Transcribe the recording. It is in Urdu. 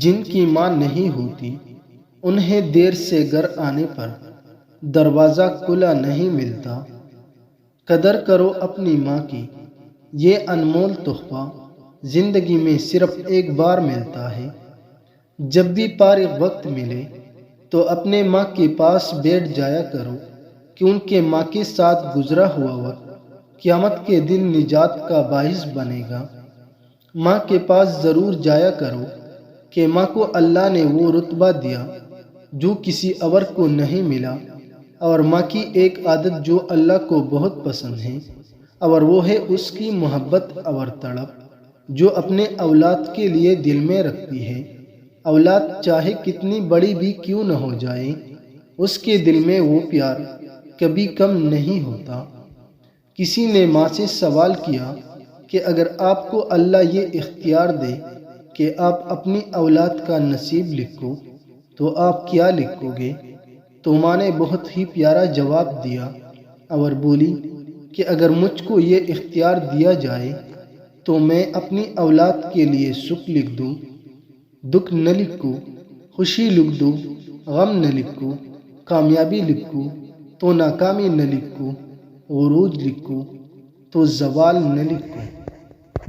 جن کی ماں نہیں ہوتی انہیں دیر سے گھر آنے پر دروازہ کھلا نہیں ملتا۔ قدر کرو اپنی ماں کی، یہ انمول تحفہ زندگی میں صرف ایک بار ملتا ہے۔ جب بھی فارغ وقت ملے تو اپنے ماں کے پاس بیٹھ جایا کرو، کیونکہ ماں کے ساتھ گزرا ہوا وقت قیامت کے دن نجات کا باعث بنے گا۔ ماں کے پاس ضرور جایا کرو کہ ماں کو اللہ نے وہ رتبہ دیا جو کسی اور کو نہیں ملا، اور ماں کی ایک عادت جو اللہ کو بہت پسند ہے، اور وہ ہے اس کی محبت اور تڑپ جو اپنے اولاد کے لیے دل میں رکھتی ہے۔ اولاد چاہے کتنی بڑی بھی کیوں نہ ہو جائے، اس کے دل میں وہ پیار کبھی کم نہیں ہوتا۔ کسی نے ماں سے سوال کیا کہ اگر آپ کو اللہ یہ اختیار دے کہ آپ اپنی اولاد کا نصیب لکھو تو آپ کیا لکھو گے؟ تو ماں نے بہت ہی پیارا جواب دیا اور بولی کہ اگر مجھ کو یہ اختیار دیا جائے تو میں اپنی اولاد کے لیے سکھ لکھ دوں، دکھ نہ لکھوں، خوشی لکھ دوں، غم نہ لکھوں، کامیابی لکھوں تو ناکامی نہ لکھوں، عروج لکھوں تو زوال نہ لکھوں۔